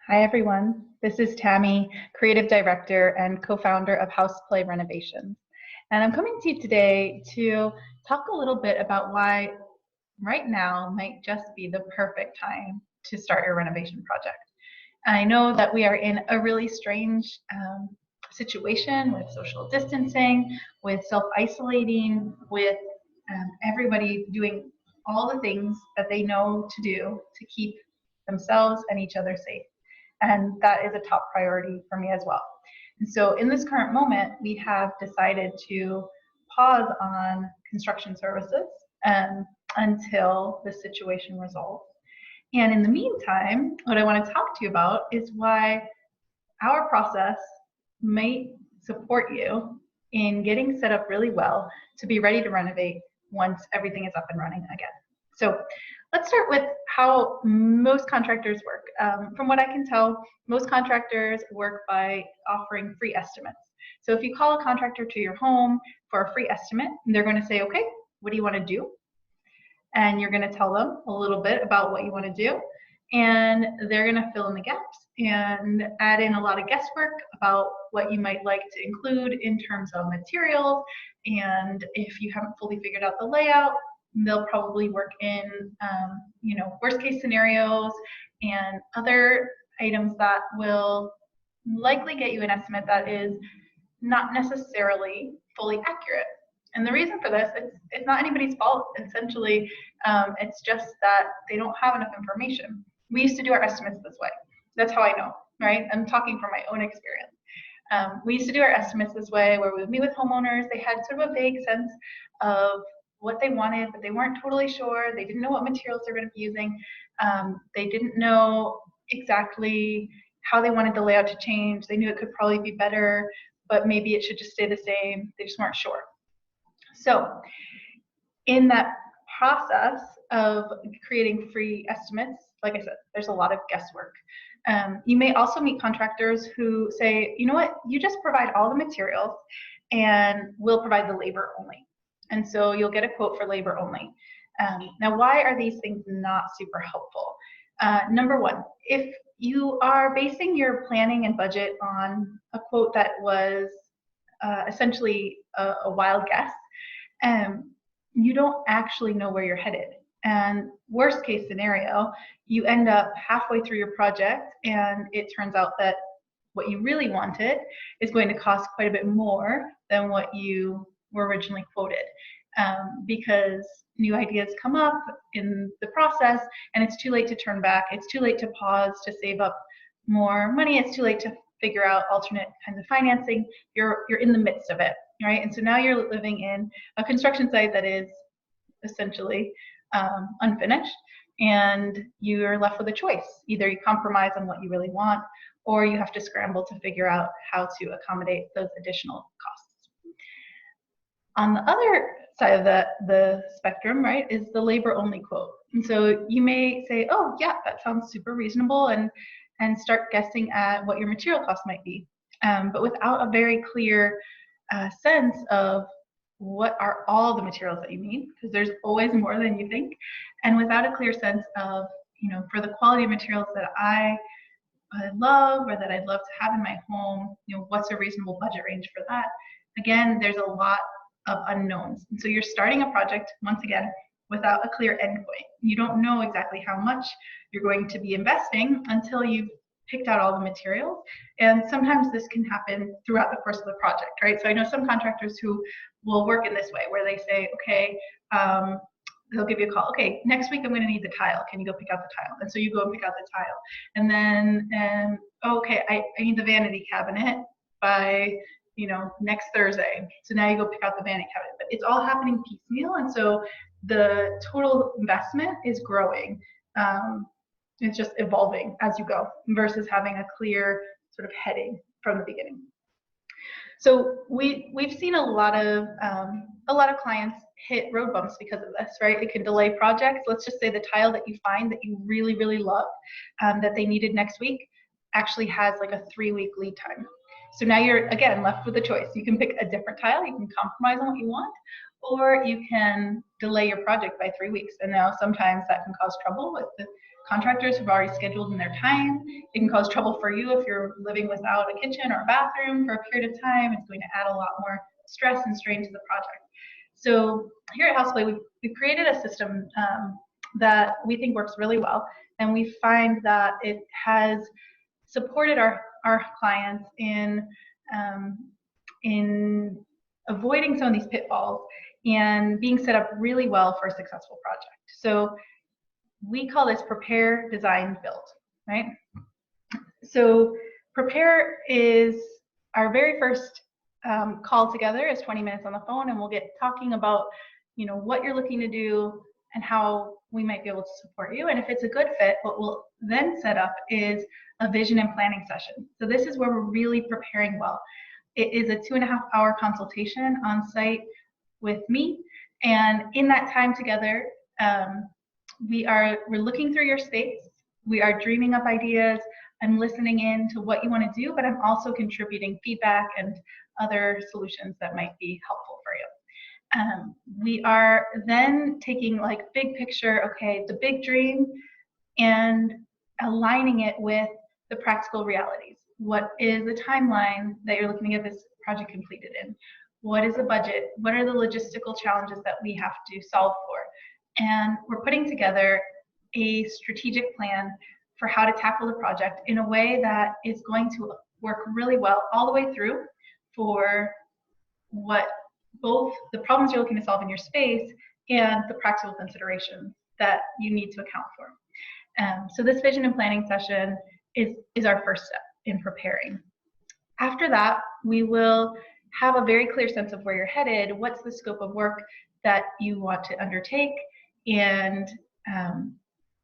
Hi everyone, this is Tammy, Creative Director and co-founder of Houseplay Renovation. And I'm coming to you today to talk a little bit about why right now might just be the perfect time to start your renovation project. I know that we are in a really strange situation with social distancing, with self-isolating, with everybody doing all the things that they know to do to keep themselves and each other safe. And that is a top priority for me as well. And so in this current moment, we have decided to pause on construction services until the situation resolves. And in the meantime, what I want to talk to you about is why our process might support you in getting set up really well to be ready to renovate once everything is up and running again. So let's start with how most contractors work. From what I can tell, most contractors work by offering free estimates. So if you call a contractor to your home for a free estimate, they're going to say, okay, what do you want to do? And you're going to tell them a little bit about what you want to do. And they're going to fill in the gaps and add in a lot of guesswork about what you might like to include in terms of materials. And if you haven't fully figured out the layout, they'll probably work in, worst case scenarios and other items that will likely get you an estimate that is not necessarily fully accurate. And the reason for this, it's not anybody's fault. Essentially, it's just that they don't have enough information. We used to do our estimates this way. That's how I know, right? I'm talking from my own experience. We used to do our estimates this way, where we would meet with homeowners. They had sort of a vague sense of what they wanted, but they weren't totally sure. They didn't know what materials they're going to be using. They didn't know exactly how they wanted the layout to change. They knew it could probably be better, but maybe it should just stay the same. They just weren't sure. So in that process of creating free estimates, like I said, there's a lot of guesswork. You may also meet contractors who say, you know what, you just provide all the materials and we'll provide the labor only. And so you'll get a quote for labor only. Now, why are these things not super helpful? Number one, if you are basing your planning and budget on a quote that was essentially a wild guess, you don't actually know where you're headed. And worst case scenario, you end up halfway through your project and it turns out that what you really wanted is going to cost quite a bit more than what you were originally quoted, because new ideas come up in the process and it's too late to turn back. It's too late to pause to save up more money. It's too late to figure out alternate kinds of financing. You're in the midst of it, right? And so now you're living in a construction site that is essentially unfinished, and you're left with a choice. Either you compromise on what you really want, or you have to scramble to figure out how to accommodate those additional costs. On the other side of the spectrum, right, is the labor only quote. And so you may say, oh yeah, that sounds super reasonable, and start guessing at what your material costs might be. But without a very clear sense of what are all the materials that you need, because there's always more than you think, and without a clear sense of, for the quality of materials that I love or that I'd love to have in my home, what's a reasonable budget range for that? Again, there's a lot of unknowns. And so you're starting a project, once again, without a clear endpoint. You don't know exactly how much you're going to be investing until you've picked out all the materials. And sometimes this can happen throughout the course of the project, right? So I know some contractors who will work in this way, where they say, okay, they'll give you a call. Okay, next week I'm going to need the tile. Can you go pick out the tile? And so you go and pick out the tile. And then, okay, I need the vanity cabinet by next Thursday. So now you go pick out the vanity cabinet. But it's all happening piecemeal, and so the total investment is growing. It's just evolving as you go, versus having a clear sort of heading from the beginning. So we've seen a lot of clients hit road bumps because of this, right? It can delay projects. Let's just say the tile that you find that you really, really love, that they needed next week, actually has like a 3-week lead time. So now you're, again, left with a choice. You can pick a different tile, you can compromise on what you want, or you can delay your project by 3 weeks. And now sometimes that can cause trouble with contractors who've already scheduled in their time. It can cause trouble for you if you're living without a kitchen or a bathroom for a period of time. It's going to add a lot more stress and strain to the project. So here at Houseplay, we've created a system that we think works really well, and we find that it has supported our clients in avoiding some of these pitfalls and being set up really well for a successful project. So we call this prepare, design, build, right? So prepare is our very first call together is 20 minutes on the phone, and we'll get talking about, you know, what you're looking to do and how we might be able to support you. And if it's a good fit, what we'll then set up is a vision and planning session. So this is where we're really preparing well. It is a 2.5-hour consultation on site with me, and in that time together, we're looking through your space. We are dreaming up ideas. I'm listening in to what you want to do, but I'm also contributing feedback and other solutions that might be helpful for you. We are then taking like big picture, okay, the big dream, and aligning it with the practical realities. What is the timeline that you're looking to get this project completed in? What is the budget? What are the logistical challenges that we have to solve for? And we're putting together a strategic plan for how to tackle the project in a way that is going to work really well all the way through for what both the problems you're looking to solve in your space and the practical considerations that you need to account for. So this vision and planning session is our first step in preparing. After that, we will have a very clear sense of where you're headed, what's the scope of work that you want to undertake, and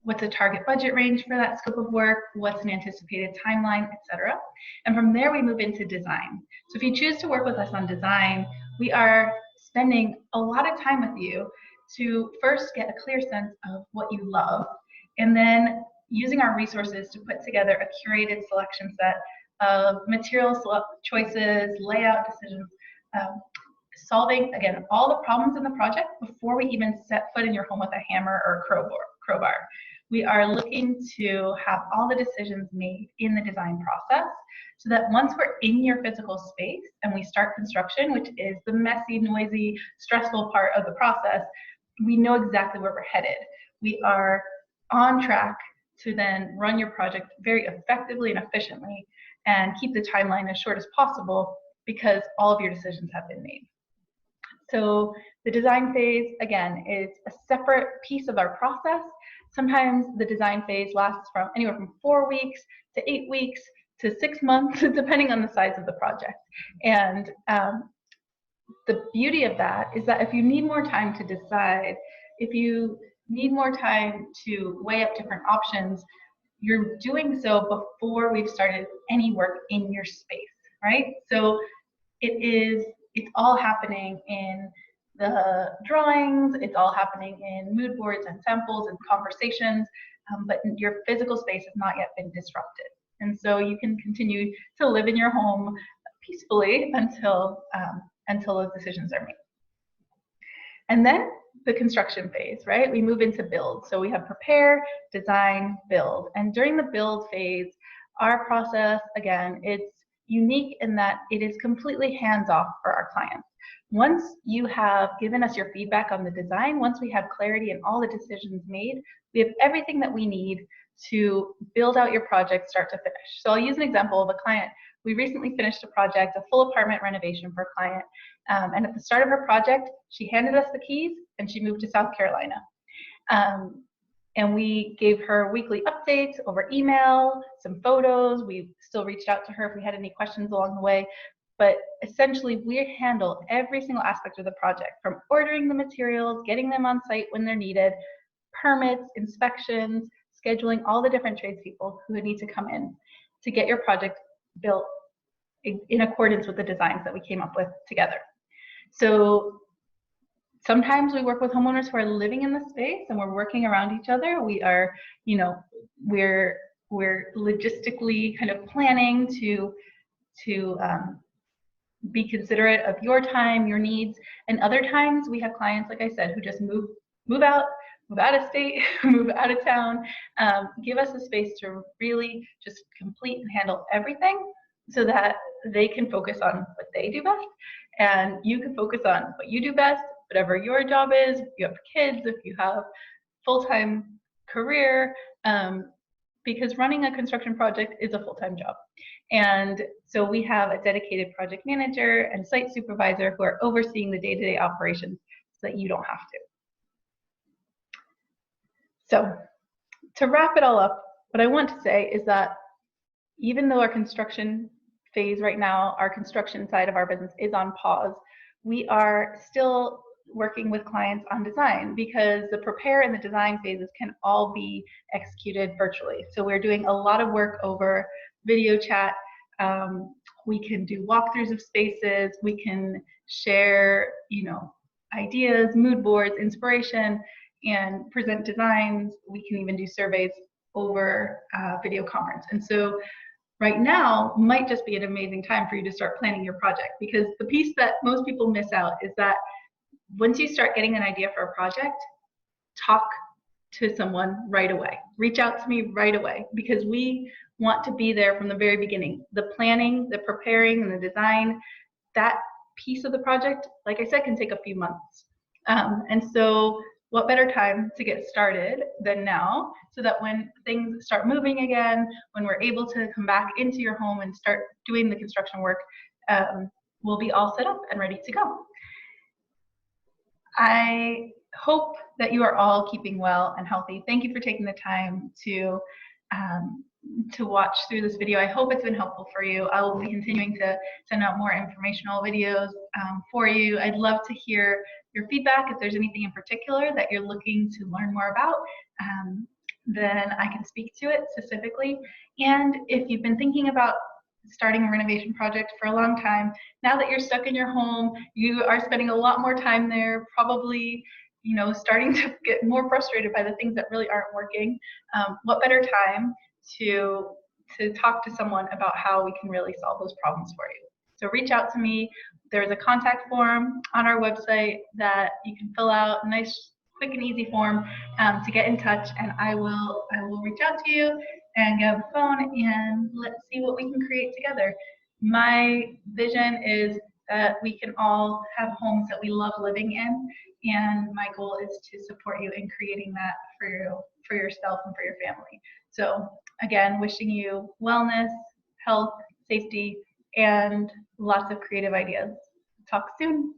what's a target budget range for that scope of work, what's an anticipated timeline, etc. And from there, we move into design. So if you choose to work with us on design, we are spending a lot of time with you to first get a clear sense of what you love, and then using our resources to put together a curated selection set of material choices, layout decisions, solving, again, all the problems in the project before we even set foot in your home with a hammer or a crowbar. We are looking to have all the decisions made in the design process so that once we're in your physical space and we start construction, which is the messy, noisy, stressful part of the process, we know exactly where we're headed. We are on track to then run your project very effectively and efficiently and keep the timeline as short as possible because all of your decisions have been made. So the design phase, again, is a separate piece of our process. Sometimes the design phase lasts from anywhere from 4 weeks to 8 weeks to 6 months, depending on the size of the project. And the beauty of that is that if you need more time to decide, if you need more time to weigh up different options, you're doing so before we've started any work in your space, right? So it's all happening in the drawings, it's all happening in mood boards and samples and conversations, but your physical space has not yet been disrupted. And so you can continue to live in your home peacefully until those decisions are made. And then the construction phase, right? We move into build. So we have prepare, design, build. And during the build phase, our process, again, it's unique in that it is completely hands-off for our clients. Once you have given us your feedback on the design, once we have clarity and all the decisions made, we have everything that we need to build out your project start to finish. So I'll use an example of a client. We recently finished a project, a full apartment renovation for a client. And at the start of her project, she handed us the keys and she moved to South Carolina. And we gave her weekly updates over email, some photos. We still reached out to her if we had any questions along the way. But essentially, we handle every single aspect of the project, from ordering the materials, getting them on site when they're needed, permits, inspections, scheduling all the different tradespeople who would need to come in to get your project built in accordance with the designs that we came up with together. So sometimes we work with homeowners who are living in the space and we're working around each other. We are, you know, we're logistically kind of planning to be considerate of your time, your needs. And other times we have clients, like I said, who just move out, move out of state, move out of town. Give us a space to really just complete and handle everything so that they can focus on what they do best and you can focus on what you do best, whatever your job is, if you have kids, if you have full-time career, because running a construction project is a full-time job. And so we have a dedicated project manager and site supervisor who are overseeing the day-to-day operations so that you don't have to. So to wrap it all up, what I want to say is that even though our construction phase right now, our construction side of our business is on pause, we are still working with clients on design because the prepare and the design phases can all be executed virtually. So we're doing a lot of work over video chat. We can do walkthroughs of spaces. We can share, ideas, mood boards, inspiration, and present designs. We can even do surveys over video conference. And so right now might just be an amazing time for you to start planning your project, because the piece that most people miss out is that once you start getting an idea for a project, talk to someone right away. Reach out to me right away, because we want to be there from the very beginning. The planning, the preparing, and the design, that piece of the project, like I said, can take a few months. And so what better time to get started than now, so that when things start moving again, when we're able to come back into your home and start doing the construction work, we'll be all set up and ready to go. I hope that you are all keeping well and healthy. Thank you for taking the time to watch through this video. I hope it's been helpful for you. I will be continuing to send out more informational videos for you. I'd love to hear your feedback. If there's anything in particular that you're looking to learn more about, then I can speak to it specifically. And if you've been thinking about starting a renovation project for a long time, now that you're stuck in your home, you are spending a lot more time there, probably starting to get more frustrated by the things that really aren't working. What better time to talk to someone about how we can really solve those problems for you. So reach out to me. There's a contact form on our website that you can fill out, a nice, quick and easy form to get in touch, and I will reach out to you and get on the phone and let's see what we can create together. My vision is that we can all have homes that we love living in, and my goal is to support you in creating that for yourself and for your family. So again, wishing you wellness, health, safety, and lots of creative ideas. Talk soon.